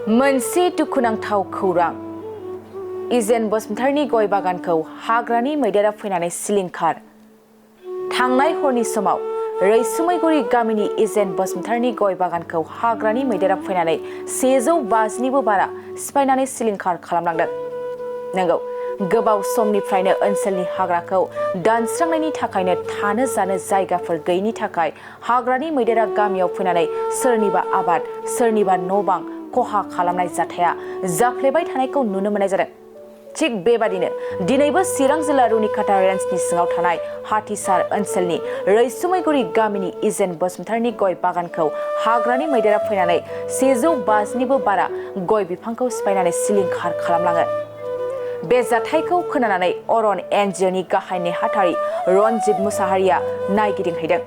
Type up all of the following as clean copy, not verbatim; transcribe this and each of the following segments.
मोनसे दुखुनांथाव खौरां इजेन बसुमतारीनि गय बागानखौ हाग्रानि मैदेरा फैनानै सिलिंखार थांनाय हरनि समाव रैसुमैगुरि गामिनि इजेन बसुमतारीनि गय बागानखौ हाग्रानि मैदेरा फैनानै 150निबो बारा सिफायनानै सिलिंखार खालामलांदों। नंगौ, गोबाव समनिफ्रायनो ओनसोलनि हाग्राखौ दानस्रांनायनि थाखायनो थानो जानो जायगाफोर गैयिनि थाखाय हाग्रानि मैदेरा गामियाव फैनानै सोरनिबा आबाद सोरनिबा न'-बां खहा खालामनाय जाथाया जाफ्लेबाय थानायखौ नुनो मोननाय जादों। थिग बेबादिनो दिनैबो चिरां जिल्ला रुनिखाता रेन्जनि सिङाव थानाय हाथिसार ओनसोलनि रैसुमैगुरि गामिनि इजेन बसुमतारीनि गय बागानखौ हाग्रानि मैदेरा फैनानै 150निबो बारा गय बिफांखौ सिफायनानै सिलिंखार खालामलाङो। बे जाथायखौ खोनानानै अरन एनजिअनि गाहाय नेहाथारि रनजित मुसाहारिया नायगिदिंहैदों।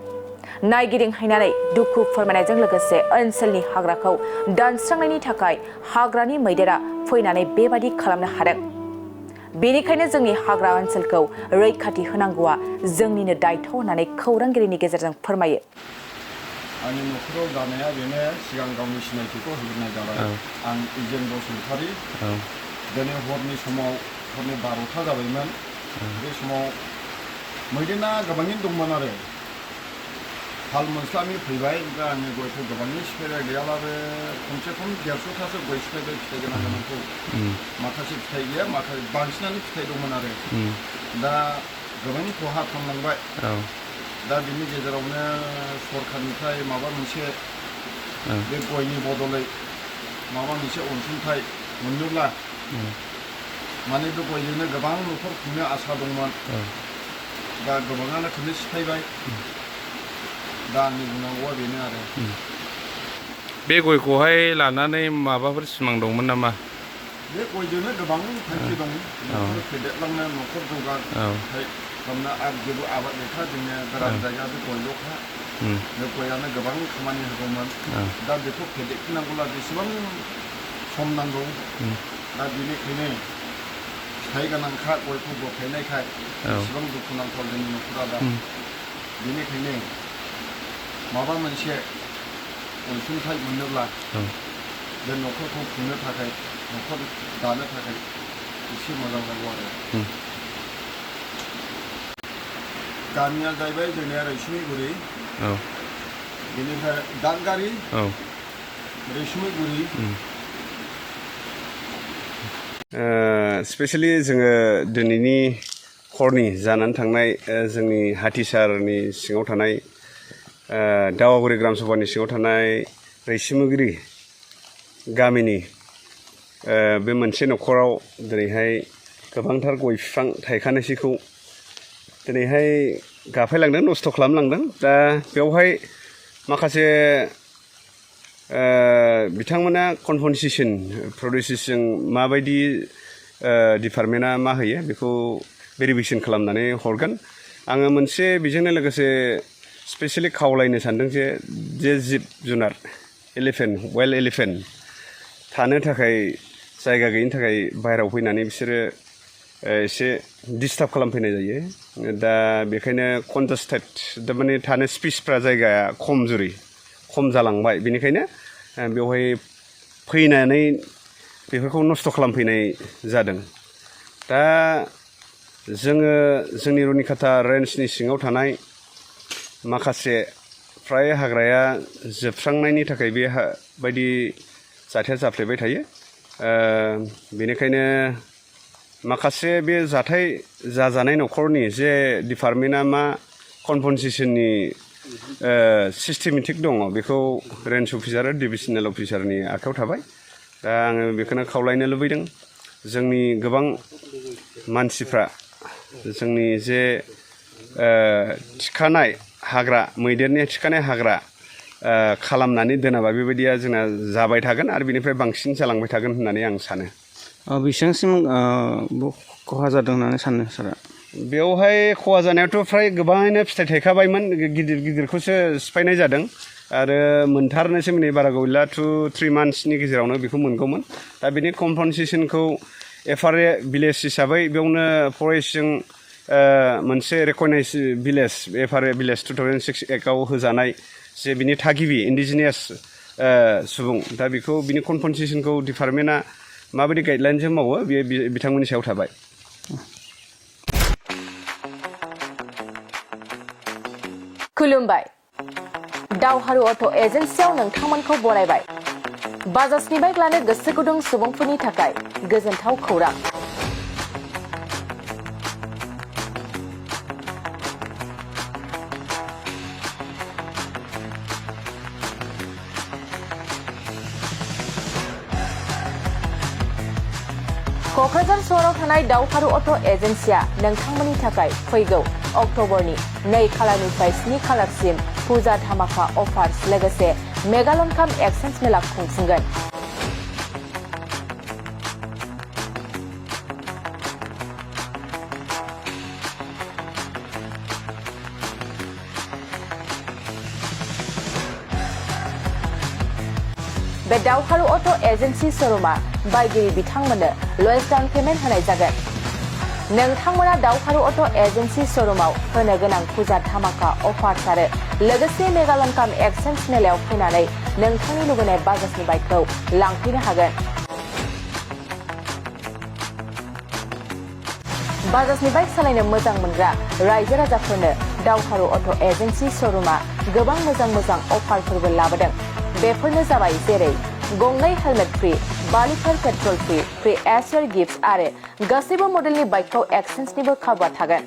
नायगिदिंहैनानै दुखु फोरमायनायजों लोगोसे ओनसोलनि हाग्राखौ दानस्रांनायनि थाखाय हाग्रानि मैदेरा फैनानै बेबादि खालामनो हादों। बेनिखायनो जोंनि हाग्रा ओनसोलखौ रैखाथि होनांगौआ जोंनिनो दायथ' होननानै खौरांगिरिनि गेजेरजों फोरमायो। आंनि न'खराव जानाया बेनो सिगां गावनि सिनायथिखौ होग्रोनाय जाबाय। आं इजेन बसुमतारी। दिनै हरनि समाव हरनि 12था जाबायमोन। बे समाव मैदेरा गोबाङैनो दंमोन आरो हाल मोनस्लाबि फैबाय। ओमफ्राय आङो गयखौ गोबाङै सिफायबाय गैयाब्लाबो खमसे खम 150थासो गय सिफायबाय फिथाइ गोनां गोनांखौ। माखासे फिथाइ गैया, माखासे बांसिनानो फिथाइ दंमोन आरो दा गोबाङै खहा खालामलांबाय। दा बिनि गेजेरावनो सरखारनिफ्राय माबा मोनसे बे गयनि बदलै माबा मोनसे अनसुंथाइ मोनोब्ला माने बे गयजोंनो गोबां न'खर खुंनो आसा दंमोन। दा गोबाङानो खौनो सिफायबाय। दा आंनि बुंनांगौआ बेनो आरो। बे गयखौहाय लानानै माबाफोर सिमां दंमोन नामा? बे गयजोंनो गोबां थांखि दं। न'खर फेदेरलांनो, न'खर जौगाथाय खालामनो आरो जेबो आबाद गैखा जोंनो गोरान जायगा बे गयल'खा। बे गयानो गोबां खामानि होगौमोन। दा बेखौ फेदेरफिननांगौब्ला बेसेबां सम नांगौ। दा बेनिखायनो फिथाइ गोनांखा गयखौ बोखायनायखाय बेसेबां दुखुनांथाव जोंनि न'खरा दा। बेनिखायनो माबा मोनसे अनसुंथाइ मोनोब्ला बे न'खरखौ खुंनो थाखाय, न'खर दानो थाखाय एसे मोजां जागौ आरो। गामिया जाहैबाय जोंनिया रैसुमैगुरि। बेनिफ्राय दादगारि, रैसुमैगुरि। स्पेसियेलि जोङो दिनैनि हरनि जानानै थांनाय जोंनि हाथिसारनि सिङाव थानाय दावागुरि ग्राम सभानि सिङाव थानाय रैसुमैगुरि गामिनि बे मोनसे न'खराव दिनैहाय गोबांथार गय बिफां थायखानायसैखौ दिनैहाय गाफायलांदों, नस्थ' खालामलांदों। दा बेवहाय माखासे बिथांमोना कम्पनसेसन प्रडिउसजों माबायदि डिपार्टमेन्टआ मा होयो बेखौ भेरिफिकेसन खालामनानै हरगोन। आङो मोनसे बेजोंनो लोगोसे स्पेसियेलि खावलायनो सानदों जे जिब जुनार एलिफेन्ट, वाइल्ड एलिफेन्ट थानो थाखाय जायगा गैयिनि थाखाय बाहेरायाव फैनानै बिसोरो एसे डिस्टार्ब खालामफैनाय जायो। दा बेखायनो कन्टेस्टेड थारमाने थानो स्पेसफ्रा जायगाया खम जालांबाय। बेनिखायनो बेवहाय फैनानै बेफोरखौ नस्थ' खालामफैनाय जादों। दा जोङो जोंनि रुनिखाता रेन्जनि सिङाव थानाय माखासे फ्राय हाग्राया जोबस्रांनायनि थाखाय बेबायदि जाथाया जाफ्लेबाय थायो। बेनिखायनो माखासे बे जाथाय जाजानाय न'खरनि जे डिपार्टमेन्टआ मा कम्पनसेसननि सिस्टेमेटिक दङ बेखौ रेन्ज अफिसार आरो डिभिजनेल अफिसारनि आखायाव थाबाय। दा आङो बेखौनो खावलायनो लुबैदों जोंनि गोबां मानसिफ्रा जोंनि जे थिखानाय हाग्रा, मैदेरनि थिखानाय हाग्रा खालामनानै दोनाबा बेबायदिया जोंना जाबाय थागोन आरो बेनिफ्राय बांसिन जालांबाय थागोन होननानै आं सानो। बेसेबांसिम खहा जादों होननानै सानो सारा? बेवहाय खहा जानायाथ' फ्राय गोबाङैनो फिथाइ थायखाबायमोन। गिदिरखौसो सिफायनाय जादों आरो मोनथारनोसै माने बारा गैला 2-3 मान्थ्सनि गेजेरावनो बेखौ मोनगौमोन। दा बेनि कम्पनसेसनखौ FRA भिलेज हिसाबै बेयावनो फरेस्टजों मोनसे रेकगनाइज भिलेज FRA भिलेज 2006 एक्टआव होजानाय जे बिनि थागिबि इन्डिजिनियास सुबुं दा बेखौ बिनि कम्पनसेसनखौ डिपार्टमेन्टआ माबायदि गाइडलाइनजों मावो बेयो बिथांमोननि सायाव थाबाय खुलुमबाय दावहारु अट' एजेन्सियाव नोंथांमोनखौ बरायबाय बाजाजनि बाइक लानो गोसो गुदुं सुबुंफोरनि थाखाय गोजोनथाव खौरां क'क्राझार सहराव थानाय दावहारु अट' एजेन्सिया नोंथांमोननि थाखाय फैगौ अक्ट'बरनि 2 खालारनिफ्राय 7 खालारसिम फुजा धामाका अफार्स लोगोसे मेगालन काम एक्सचेन्ज मेला खुंफुंगोन बे दावहारु अट' एजेन्सि शोरूमा बायगिरि बिथांमोननो लयेस्ट डाउन पेमेन्ट होनाय जागोन नोंथांमोना दावहारु अट' एजेन्सि शोरूमाव होनो गोनां फुजा धामाका अफार्स आरो लोगोसे मेगालन काम एक्सचेन्ज मेलायाव फैनानै नोंथांनि लुबैनाय बाजाजनि बाइकखौ लांफैनो हागोन बाजाजनि बाइक सालायनो मोजां मोनग्रा रायजो राजाफोरनो दावहारु अट' एजेन्सि शोरूमा गोबां मोजां अफारफोरबो लाबोदों बेफोरनो जाबाय जेरै गंनै helmet free 5 litre petrol free easier gift आरो गासैबो मडेलनि बाइकखौ एक्सचेन्जनिबो खाबुआ थागोन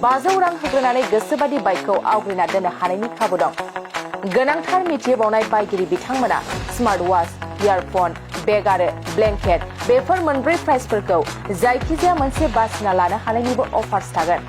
$500 रां होग्रोनानै गोसोबादि बाइकखौ आवग्रिना दोननो हानायनि खाबु दं गोनांथार मिथिबावनाय बायगिरि बिथांमोना स्मार्ट वाच इयारफन बेग आरो ब्लेंकेट बेफोर मोनब्रै प्राइसफोरखौ जायखिजाया मोनसे बासिना लानो हानायनिबो अफार्स थागोन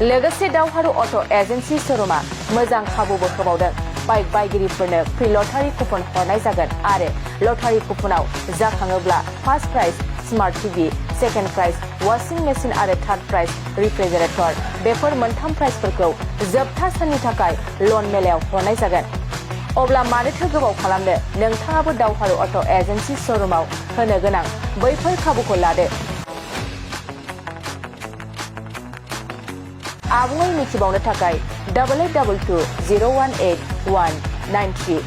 लोगोसे दावहारु अट' एजेन्सि शोरूमा मोजां खाबुबो होबावदों बाइक बायगिरिफोरनो फ्रि लटारि कुपन हरनाय जागोन आरो लटारि कुपनाव जाखाङोब्ला first prize smart TV second prize washing machine आरो थार्ड प्राइज रिफ्रिजारेटर बेफोर मोनथाम प्राइजफोरखौ जोबथा साननि थाखाय लन मेलायाव हरनाय जागोन अब्ला मानोथो गोबाव खालामनो नोंथाङाबो दावहारु अट' एजेन्सि शोरूमाव होनो गोनां बैफोर खाबुखौ लादो आबुङै मिथिबावनो थाखाय 8822018193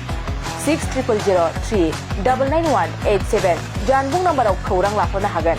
6003 99187 जानबुं नाम्बाराव खौरां लाहरनो हागोन